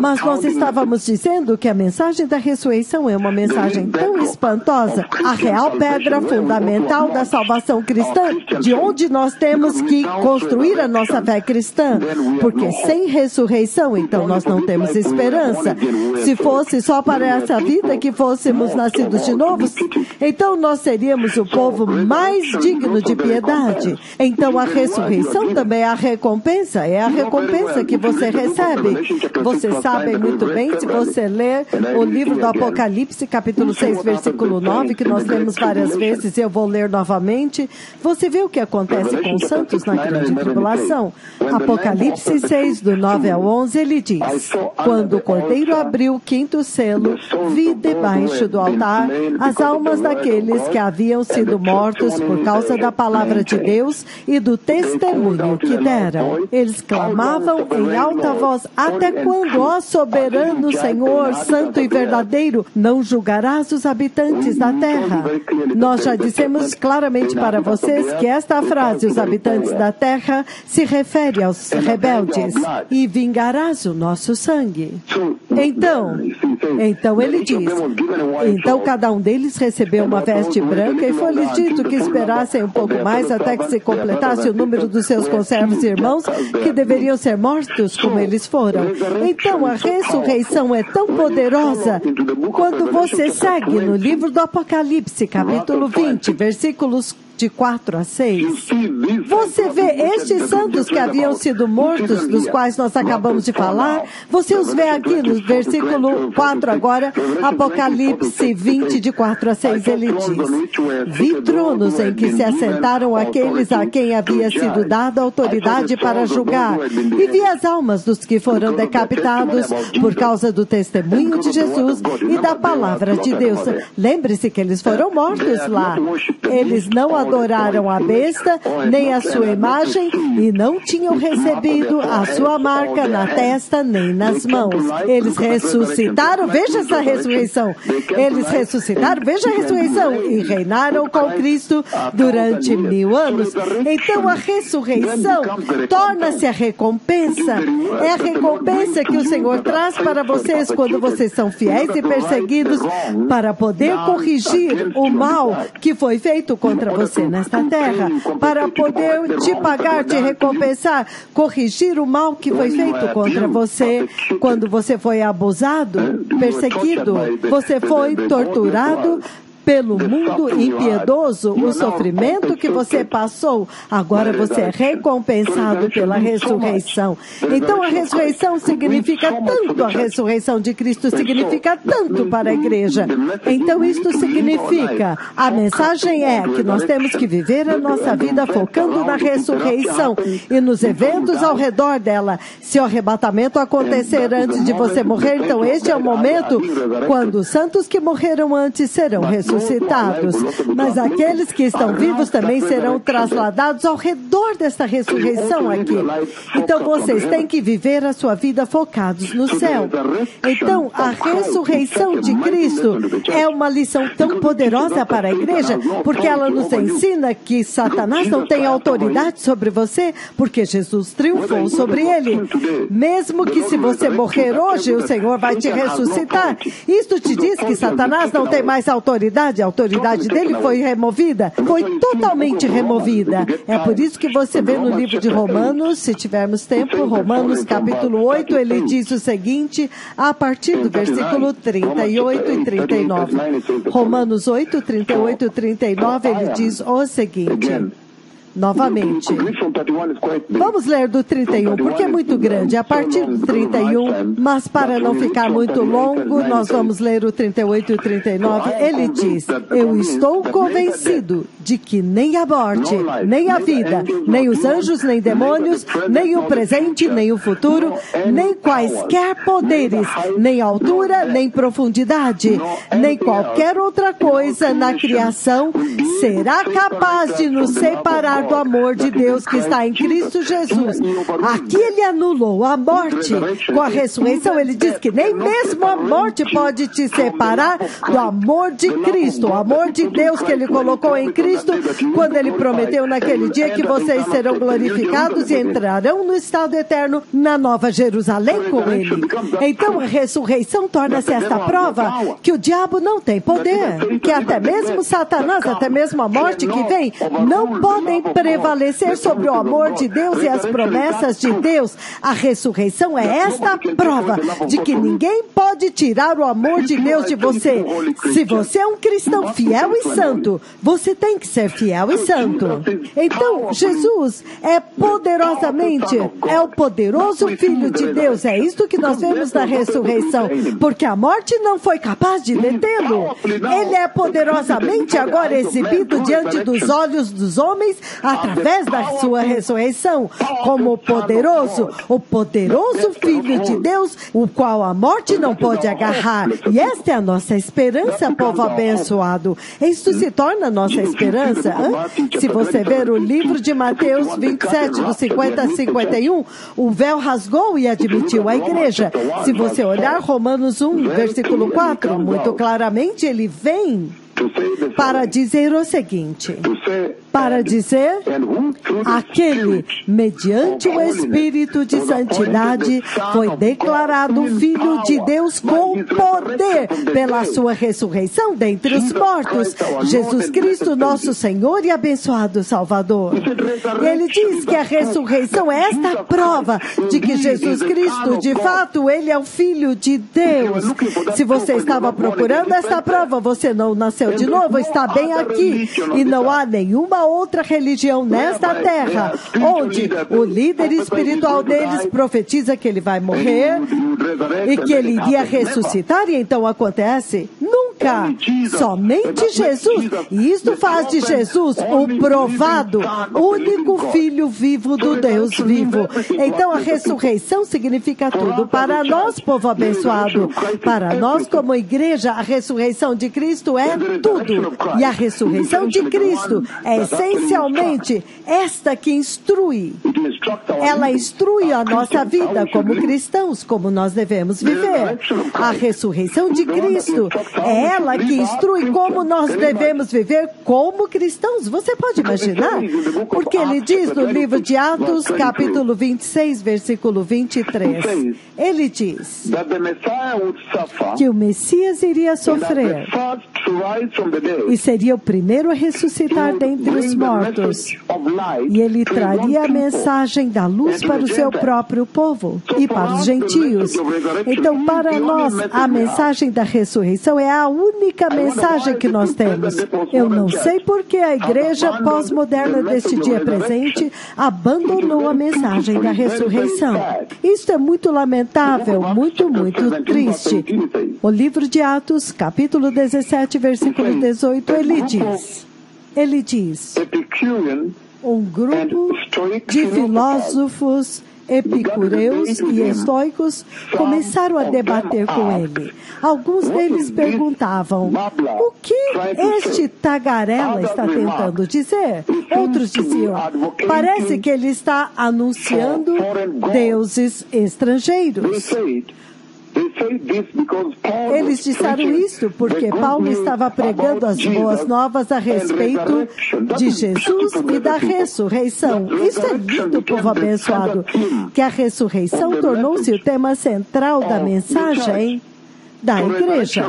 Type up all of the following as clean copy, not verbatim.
Mas nós estávamos dizendo que a mensagem da ressurreição é uma mensagem tão espantosa, a real pedra fundamental da salvação cristã, de onde nós temos que construir a nossa fé cristã, porque sem ressurreição, então nós não temos esperança. Se fosse só para essa vida que fôssemos nascidos de novo, então nós seríamos o povo mais digno de piedade. Então a ressurreição também é a recompensa que você recebe. Vocês sabem muito bem, se você ler o livro do Apocalipse, capítulo 6, versículo 9, que nós lemos várias vezes, eu vou ler novamente, você vê o que acontece com os santos na grande tribulação. Apocalipse 6, do 9 ao 11, ele diz: quando o Cordeiro abriu o quinto selo, vi debaixo do altar as almas daqueles que haviam sido mortos por causa da palavra de Deus e do testemunho que deram. Eles clamavam em alta voz: até quando, ó soberano Senhor, santo e verdadeiro, não julgarás os habitantes da terra? Nós já dissemos claramente para vocês que esta frase, os habitantes da terra, se refere aos rebeldes. E vingarás o nosso sangue. Então ele diz, então cada um deles recebeu uma veste branca e foi-lhes dito que esperassem um pouco mais até que se completasse o número dos seus conservos e irmãos que deveriam ser mortos como eles foram. Então a ressurreição é tão poderosa quando você segue no livro do Apocalipse, capítulo 20, versículos de 4 a 6. Você vê estes santos que haviam sido mortos, dos quais nós acabamos de falar, você os vê aqui no versículo 4 agora, Apocalipse 20, de 4 a 6, ele diz: vi tronos em que se assentaram aqueles a quem havia sido dada autoridade para julgar, e vi as almas dos que foram decapitados por causa do testemunho de Jesus e da palavra de Deus. Lembre-se que eles foram mortos lá. Eles não adoraram a besta, nem a sua imagem, e não tinham recebido a sua marca na testa, nem nas mãos. Eles ressuscitaram, veja essa ressurreição. Eles ressuscitaram, veja a ressurreição, e reinaram com Cristo durante 1000 anos. Então a ressurreição torna-se a recompensa. É a recompensa que o Senhor traz para vocês quando vocês são fiéis e perseguidos, para poder corrigir o mal que foi feito contra você nesta terra, para poder te pagar, te recompensar, corrigir o mal que foi feito contra você quando você foi abusado, perseguido, você foi torturado pelo mundo impiedoso, o sofrimento que você passou, agora você é recompensado pela ressurreição. Então a ressurreição significa tanto, a ressurreição de Cristo significa tanto para a igreja. Então isto significa, a mensagem é que nós temos que viver a nossa vida focando na ressurreição e nos eventos ao redor dela. Se o arrebatamento acontecer antes de você morrer, então este é o momento quando os santos que morreram antes serão ressuscitados. Mas aqueles que estão vivos também serão trasladados ao redor desta ressurreição aqui. Então vocês têm que viver a sua vida focados no céu. Então a ressurreição de Cristo é uma lição tão poderosa para a igreja, porque ela nos ensina que Satanás não tem autoridade sobre você, porque Jesus triunfou sobre ele. Mesmo que se você morrer hoje, o Senhor vai te ressuscitar. Isto te diz que Satanás não tem mais autoridade. A autoridade dele foi removida, foi totalmente removida. É por isso que você vê no livro de Romanos, se tivermos tempo, Romanos capítulo 8, ele diz o seguinte, a partir do versículo 38 e 39. Romanos 8, 38 e 39, ele diz o seguinte... Novamente. Vamos ler do 31, porque é muito grande. A partir do 31, mas para não ficar muito longo, nós vamos ler o 38 e o 39. Ele diz, eu estou convencido de que nem a morte, nem a vida, nem os anjos, nem demônios, nem o presente, nem o futuro, nem quaisquer poderes, nem altura, nem profundidade, nem qualquer outra coisa na criação será capaz de nos separar falar do amor de Deus que está em Cristo Jesus. Aqui ele anulou a morte. Com a ressurreição, ele diz que nem mesmo a morte pode te separar do amor de Cristo, o amor de Deus que ele colocou em Cristo, quando ele prometeu naquele dia que vocês serão glorificados e entrarão no estado eterno na Nova Jerusalém com ele. Então a ressurreição torna-se esta prova que o diabo não tem poder, que até mesmo Satanás, até mesmo a morte que vem, não podem prevalecer sobre o amor de Deus e as promessas de Deus. A ressurreição é esta prova de que ninguém pode tirar o amor de Deus de você. Se você é um cristão fiel e santo, você tem que ser fiel e santo. Então, Jesus é poderosamente, é o poderoso Filho de Deus. É isto que nós vemos na ressurreição, porque a morte não foi capaz de detê-lo. Ele é poderosamente agora exibido diante dos olhos dos homens através da sua ressurreição, como o poderoso Filho de Deus, o qual a morte não pode agarrar. E esta é a nossa esperança, povo abençoado. Isto se torna a nossa esperança. Se você ver o livro de Mateus 27, do 50 a 51, o véu rasgou e admitiu a igreja. Se você olhar Romanos 1, versículo 4, muito claramente ele vem para dizer o seguinte, para dizer, aquele, mediante o Espírito de Santidade, foi declarado Filho de Deus com poder pela sua ressurreição dentre os mortos, Jesus Cristo, nosso Senhor e abençoado Salvador. E ele diz que a ressurreição é esta prova de que Jesus Cristo, de fato, ele é o Filho de Deus. Se você estava procurando esta prova, você não nasceu de novo, está bem aqui. E não há nenhuma outra religião nesta terra onde o líder espiritual deles profetiza que ele vai morrer e que ele iria ressuscitar, e então acontece? Nunca. Somente Jesus. E isto faz de Jesus o provado, único Filho vivo do Deus vivo. Então a ressurreição significa tudo. Para nós, povo abençoado, para nós como igreja, a ressurreição de Cristo é tudo. E a ressurreição de Cristo é essencialmente esta que instrui. Ela instrui a nossa vida como cristãos, como nós devemos viver. A ressurreição de Cristo é ela que instrui como nós devemos viver como cristãos. Você pode imaginar? Porque ele diz no livro de Atos, capítulo 26, versículo 23. Ele diz que o Messias iria sofrer e seria o primeiro a ressuscitar dentre os mortos. E ele traria a mensagem da luz para o seu próprio povo e para os gentios. Então, para nós, a mensagem da ressurreição é a única mensagem que nós temos. Eu não sei por que a igreja pós-moderna deste dia presente abandonou a mensagem da ressurreição. Isto é muito lamentável, muito, muito triste. O livro de Atos, capítulo 17, versículo 18, ele diz, um grupo de filósofos epicureus e estoicos começaram a debater com ele. Alguns deles perguntavam, o que este tagarela está tentando dizer? Outros diziam, parece que ele está anunciando deuses estrangeiros. Eles disseram isso porque Paulo estava pregando as boas novas a respeito de Jesus e da ressurreição. Isso é lindo, povo abençoado, que a ressurreição tornou-se o tema central da mensagem da igreja.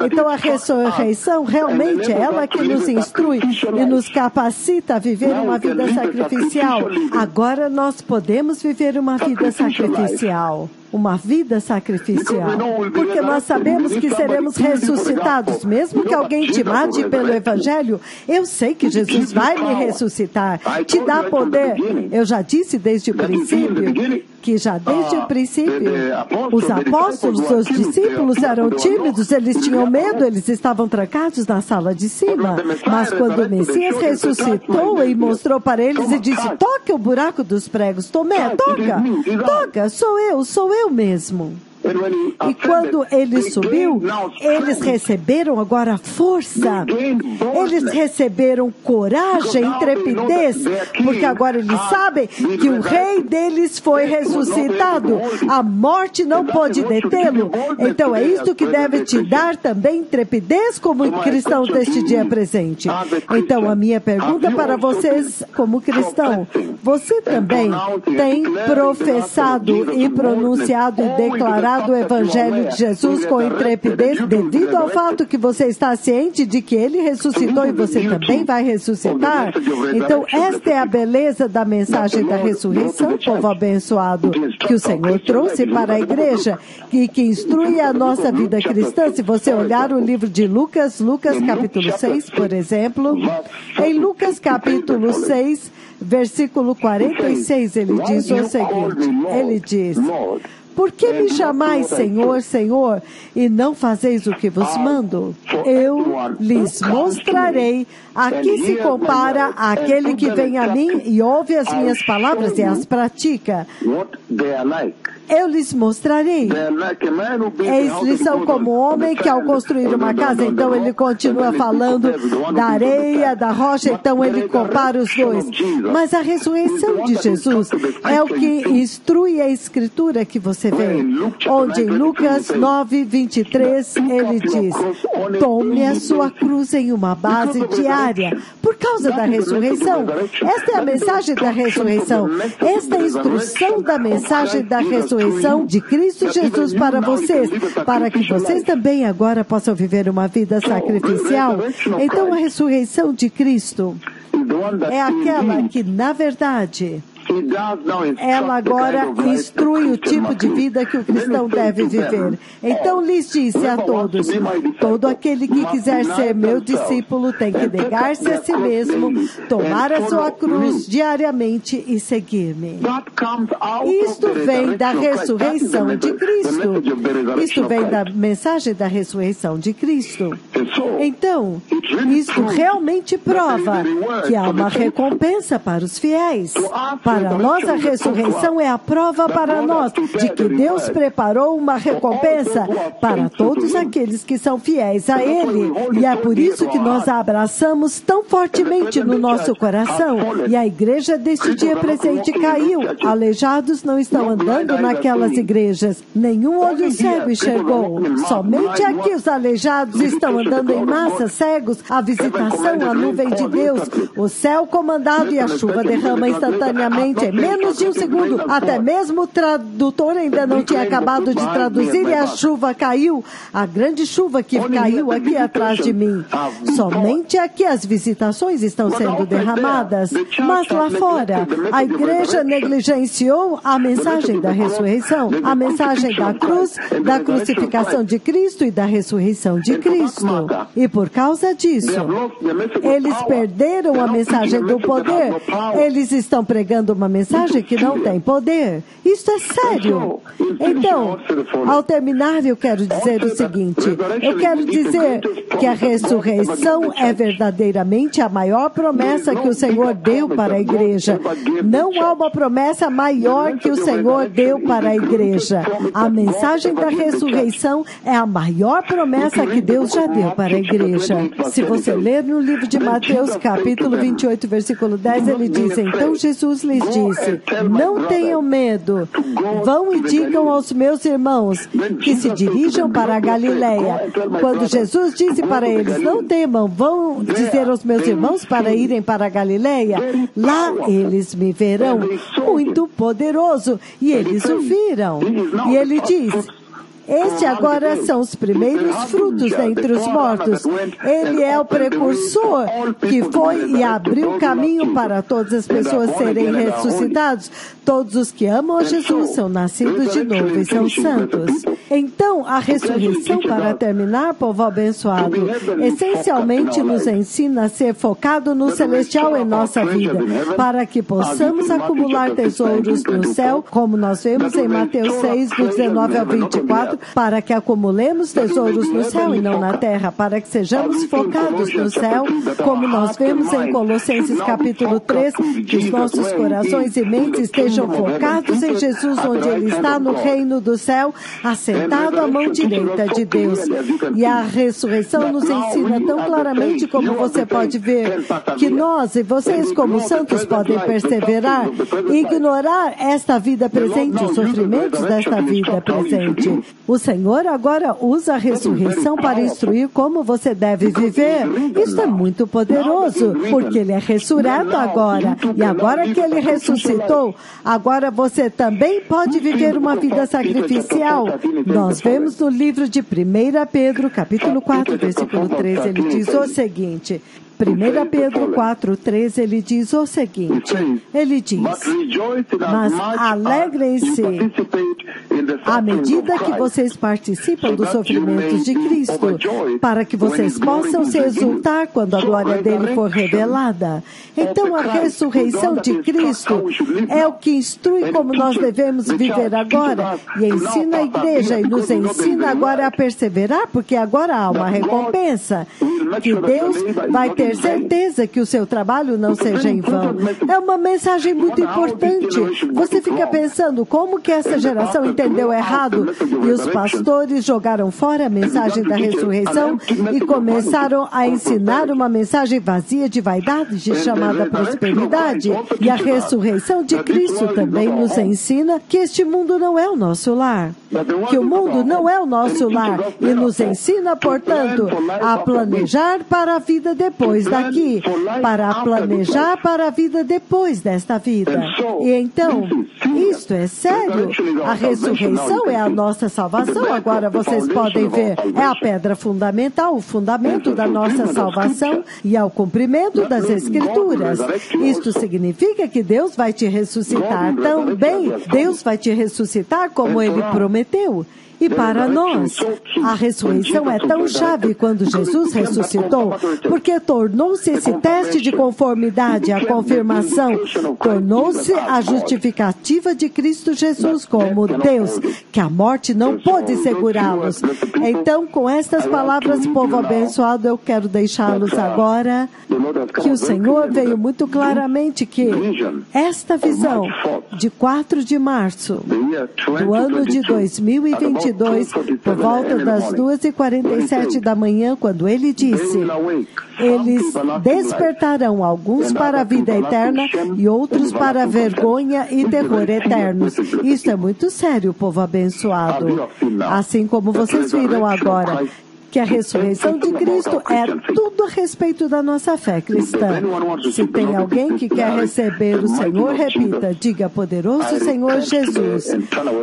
Então a ressurreição realmente é ela que nos instrui e nos capacita a viver uma vida sacrificial. Agora nós podemos viver uma vida sacrificial. Uma vida sacrificial. Porque nós sabemos que seremos ressuscitados. Mesmo que alguém te mate pelo Evangelho, eu sei que Jesus vai me ressuscitar. Te dá poder. Eu já disse desde o princípio que já desde o princípio os apóstolos, os discípulos eram tímidos, eles tinham medo, eles estavam trancados na sala de cima. Mas quando o Messias ressuscitou e mostrou para eles e disse, toca o buraco dos pregos, Tomé, toca, sou eu mesmo. E quando ele subiu, eles receberam agora força. Eles receberam coragem, intrepidez, porque agora eles sabem que o rei deles foi ressuscitado. A morte não pode detê-lo. Então é isto que deve te dar também intrepidez como cristão deste dia presente. Então a minha pergunta para vocês como cristão: você também tem professado e pronunciado e declarado o Evangelho de Jesus com intrepidez devido ao fato que você está ciente de que Ele ressuscitou e você também vai ressuscitar? Então esta é a beleza da mensagem da ressurreição, povo abençoado, que o Senhor trouxe para a igreja e que instrui a nossa vida cristã. Se você olhar o livro de Lucas capítulo 6, por exemplo, em Lucas capítulo 6, versículo 46, ele diz o seguinte, ele diz: por que me chamais Senhor, Senhor, e não fazeis o que vos mando? Eu lhes mostrarei a que se compara aquele que vem a mim e ouve as minhas palavras e as pratica. Eu lhes mostrarei. Eles são como um homem que, ao construir uma casa, então ele continua falando da areia, da rocha, então ele compara os dois. Mas a ressurreição de Jesus é o que instrui a Escritura que você vê, onde em Lucas 9, 23, ele diz: tome a sua cruz em uma base diária, por causa da ressurreição. Esta é a mensagem da ressurreição. Esta é a instrução da mensagem da ressurreição de Cristo Jesus para vocês, para que vocês também agora possam viver uma vida sacrificial. Então a ressurreição de Cristo é aquela que, na verdade, ela agora instrui o tipo de vida que o cristão deve viver. Então lhes disse a todos: todo aquele que quiser ser meu discípulo tem que negar-se a si mesmo, tomar a sua cruz diariamente e seguir-me. Isto vem da ressurreição de Cristo. Isto vem da mensagem da ressurreição de Cristo. Então, isto realmente prova que há uma recompensa para os fiéis. Para nós, a ressurreição é a prova para nós de que Deus preparou uma recompensa para todos aqueles que são fiéis a Ele. E é por isso que nós a abraçamos tão fortemente no nosso coração. E a igreja deste dia presente caiu. Aleijados não estão andando naquelas igrejas. Nenhum olho cego enxergou. Somente aqui os aleijados estão andando em massa, cegos. A visitação, a nuvem de Deus, o céu comandado e a chuva derrama instantaneamente em menos de um segundo. Até mesmo o tradutor ainda não tinha acabado de traduzir e a chuva caiu. A grande chuva que caiu aqui atrás de mim. Somente aqui as visitações estão sendo derramadas. Mas lá fora, a igreja negligenciou a mensagem da ressurreição, a mensagem da cruz, da crucificação de Cristo e da ressurreição de Cristo. E por causa disso, eles perderam a mensagem do poder. Eles estão pregando uma mensagem que não tem poder. Isto é sério. Então, ao terminar, eu quero dizer o seguinte: eu quero dizer que a ressurreição é verdadeiramente a maior promessa que o Senhor deu para a igreja. Não há uma promessa maior que o Senhor deu para a igreja. A mensagem da ressurreição é a maior promessa que Deus já deu para a igreja. Se você ler no livro de Mateus, capítulo 28, versículo 10, ele diz: então Jesus lhes disse: não tenham medo, vão e digam aos meus irmãos que se dirijam para a Galileia. Quando Jesus disse para eles: não temam, vão dizer aos meus irmãos para irem para a Galileia, lá eles me verão, muito poderoso. E eles o viram. E ele diz: este agora são os primeiros frutos dentre os mortos. Ele é o precursor que foi e abriu caminho para todas as pessoas serem ressuscitados. Todos os que amam a Jesus são nascidos de novo e são santos. Então, a ressurreição, para terminar, povo abençoado, essencialmente nos ensina a ser focado no celestial em nossa vida, para que possamos acumular tesouros no céu, como nós vemos em Mateus 6, do 19 ao 24, para que acumulemos tesouros no céu e não na terra, para que sejamos focados no céu, como nós vemos em Colossenses capítulo 3, que os nossos corações e mentes estejam focados em Jesus, onde Ele está no reino do céu, assentado à mão direita de Deus. E a ressurreição nos ensina tão claramente, como você pode ver, que nós e vocês como santos podem perseverar e ignorar esta vida presente, os sofrimentos desta vida presente. O Senhor agora usa a ressurreição para instruir como você deve viver. Isso é muito poderoso, porque Ele é ressurreto agora. E agora que Ele ressuscitou, agora você também pode viver uma vida sacrificial. Nós vemos no livro de 1 Pedro, capítulo 4, versículo 13, ele diz o seguinte... 1 Pedro 4:3, ele diz o seguinte, ele diz, mas alegrem-se à medida que vocês participam dos sofrimentos de Cristo, para que vocês possam se exultar quando a glória dele for revelada. Então, a ressurreição de Cristo é o que instrui como nós devemos viver agora, e ensina a igreja, e nos ensina agora a perseverar, porque agora há uma recompensa, que Deus vai ter certeza que o seu trabalho não seja em vão. É uma mensagem muito importante. Você fica pensando como que essa geração entendeu errado e os pastores jogaram fora a mensagem da ressurreição e começaram a ensinar uma mensagem vazia de vaidade, chamada prosperidade. E a ressurreição de Cristo também nos ensina que este mundo não é o nosso lar. Que o mundo não é o nosso lar. E nos ensina, portanto, a planejar para a vida depois daqui, para planejar para a vida depois desta vida. E então, isto é sério. A ressurreição é a nossa salvação. Agora vocês podem ver, é a pedra fundamental, o fundamento da nossa salvação e é o cumprimento das Escrituras. Isto significa que Deus vai te ressuscitar também. Deus vai te ressuscitar como Ele prometeu. E para nós, a ressurreição é tão chave quando Jesus ressuscitou, porque tornou-se esse teste de conformidade, a confirmação, tornou-se a justificativa de Cristo Jesus como Deus, que a morte não pôde segurá-los. Então, com estas palavras, povo abençoado, eu quero deixá-los agora, que o Senhor veio muito claramente que esta visão de 4 de março do ano de 2022, por volta das 2h47 da manhã, quando ele disse, eles despertarão alguns para a vida eterna e outros para a vergonha e terror eternos. Isso é muito sério, povo abençoado. Assim como vocês viram agora, que a ressurreição de Cristo é tudo a respeito da nossa fé cristã. Se tem alguém que quer receber o Senhor, repita, diga, poderoso Senhor Jesus,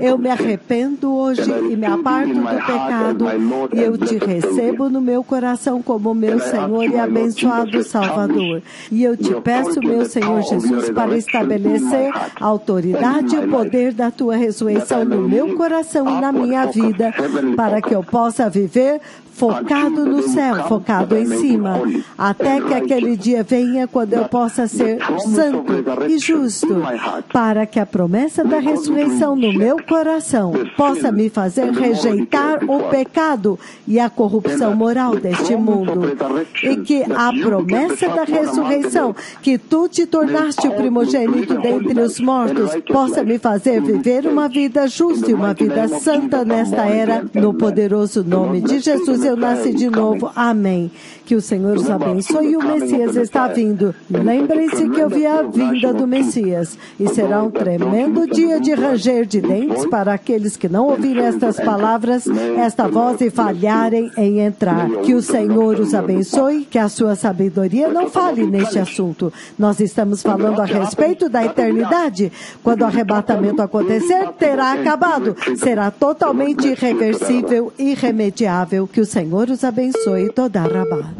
eu me arrependo hoje e me aparto do pecado e eu te recebo no meu coração como meu Senhor e abençoado Salvador. E eu te peço, meu Senhor Jesus, para estabelecer a autoridade e o poder da tua ressurreição no meu coração e na minha vida, para que eu possa viver focado no céu, focado em cima, até que aquele dia venha quando eu possa ser santo e justo, para que a promessa da ressurreição no meu coração possa me fazer rejeitar o pecado e a corrupção moral deste mundo. E que a promessa da ressurreição, que tu te tornaste o primogênito dentre os mortos, possa me fazer viver uma vida justa e uma vida santa nesta era, no poderoso nome de Jesus. Eu nasci de novo. Amém. Que o Senhor os abençoe e o Messias está vindo. Lembrem-se que eu vi a vinda do Messias. E será um tremendo dia de ranger de dentes para aqueles que não ouvirem estas palavras, esta voz e falharem em entrar. Que o Senhor os abençoe, que a sua sabedoria não fale neste assunto. Nós estamos falando a respeito da eternidade. Quando o arrebatamento acontecer, terá acabado. Será totalmente irreversível e irremediável. Que o Senhor os abençoe. Toda Rabá.